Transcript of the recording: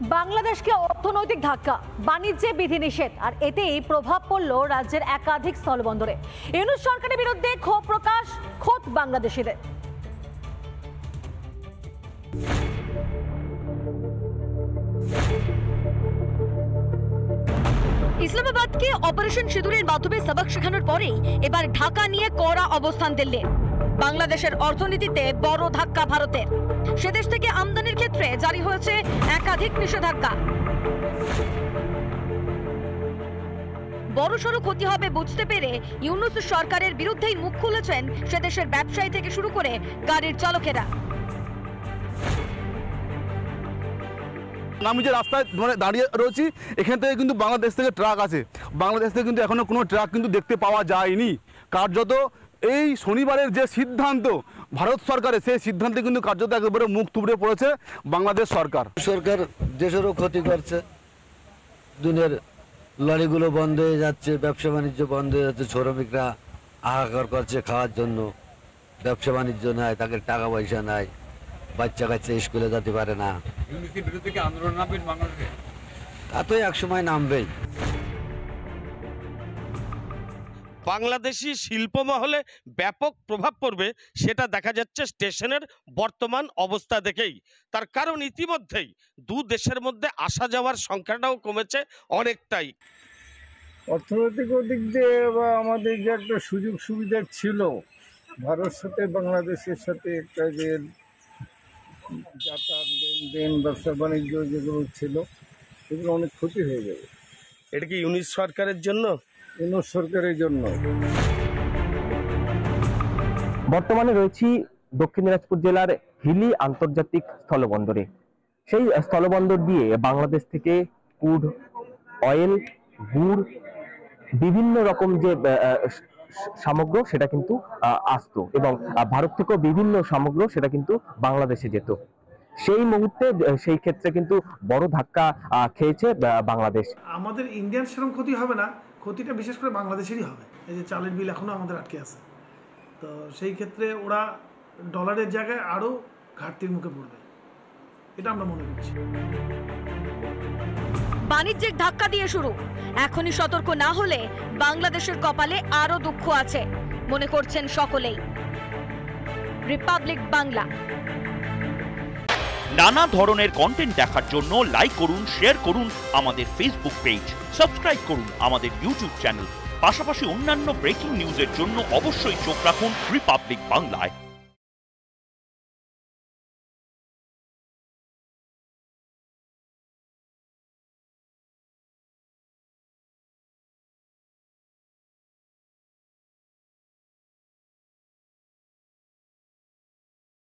বাংলাদেশকে অর্থনৈতিক ধাক্কা, বাণিজ্যে বিধিনিষেধ, আর এতেই প্রভাব পড়ল রাজ্যের একাধিক স্থলবন্দরে। ইউনূস সরকারের বিরুদ্ধে ক্ষোভ প্রকাশ খোদ বাংলাদেশিদের। ইসলামাবাদকে অপারেশন সিঁদুরের মাধ্যমে সবক শেখানোর পরেই এবার ঢাকা নিয়ে কড়া অবস্থান দিল্লির। বাংলাদেশের অর্থনীতিতে বড় ধাক্কা ভারতের। সেদেশ থেকে আমদানির ক্ষেত্রে জারি হয়েছে একাধিক নিষেধাজ্ঞা। বড়সড় ক্ষতি হবে বুঝতে পেরে ইউনূস সরকারের বিরুদ্ধেই মুখ খুলেছেন সেদেশের ব্যবসায়ী থেকে শুরু করে গাড়ির চালকেরা। আমি যে রাস্তায় দাঁড়িয়ে রয়েছি, এখান থেকে কিন্তু বাংলাদেশ থেকে ট্রাক আছে। বাংলাদেশ থেকে কিন্তু এখনো কোনো ট্রাক কিন্তু দেখতে পাওয়া যায়নি। কার্যত এই শনিবারের যে সিদ্ধান্ত ভারত সরকারের, সেই সিদ্ধান্তে কিন্তু কার্যত একেবারে মুখ থুবড়ে পড়েছে বাংলাদেশ সরকার। সরকার দেশেরও ক্ষতি করছে, দুনিয়ার লরিগুলো বন্ধ হয়ে যাচ্ছে, ব্যবসা বাণিজ্য বন্ধ হয়ে যাচ্ছে, শ্রমিকরা হাহাকার করছে খাওয়ার জন্য, ব্যবসা বাণিজ্য নাই, তাদের টাকা পয়সা নাই, বাচ্চা কাচ্চা স্কুলে যেতে পারে না। তা তো এক সময় নামবেই। বাংলাদেশি শিল্প মহলে ব্যাপক প্রভাব পড়বে সেটা দেখা যাচ্ছে স্টেশনের বর্তমান অবস্থা দেখেই। তার কারণ ইতিমধ্যেই দু দেশের মধ্যে আসা যাওয়ার সংখ্যাটাও কমেছে অনেকটাই। অর্থনৈতিক দিক দিয়ে বা আমাদের যে একটা সুযোগ সুবিধা ছিল ভারতের সাথে বাংলাদেশের সাথে, একটা যে যাতায়াত লেনদেন ব্যবসা বাণিজ্য যেগুলো ছিল সেগুলো অনেক ক্ষতি হয়ে যাবে। এটা কি ইউনূস সরকারের জন্য? ইউনূস সরকারের জন্য। বর্তমানে রয়েছি দক্ষিণ দিনাজপুর জেলার হিলি আন্তর্জাতিক স্থলবন্দরে। সেই স্থলবন্দর দিয়ে বাংলাদেশ থেকে ক্রুড অয়েল, গুড়, বিভিন্ন রকম যে সামগ্র সেটা কিন্তু আসতো, এবং ভারত থেকেও বিভিন্ন সামগ্র সেটা কিন্তু বাংলাদেশে যেত। সেই মুহূর্তে সেই ক্ষেত্রে কিন্তু বড় ধাক্কা খেয়েছে বাংলাদেশ। আমাদের ইন্ডিয়ান সেরকম ক্ষতি হবে না, ক্ষতিটা বিশেষ করে বাংলাদেশেরই হবে। এই যে চালের বিল এখনো আমাদের আটকে আছে, তো সেই ক্ষেত্রে ওরা ডলারের জায়গায় আরো ঘাটতির মুখে পড়বে, এটা আমরা মনে করছি। বাণিজ্যিক ধাক্কা দিয়ে শুরু, এখনই সতর্ক না হলে বাংলাদেশের কপালে আরো দুঃখ আছে মনে করছেন সকলেই। রিপাবলিক বাংলা। নানা ধরনের কন্টেন্ট দেখার জন্য লাইক করুন, শেয়ার করুন আমাদের ফেসবুক পেজ, সাবস্ক্রাইব করুন আমাদের ইউটিউব চ্যানেল। পাশাপাশি অন্যান্য ব্রেকিং নিউজের জন্য অবশ্যই চোখ রাখুন রিপাবলিক বাংলায়।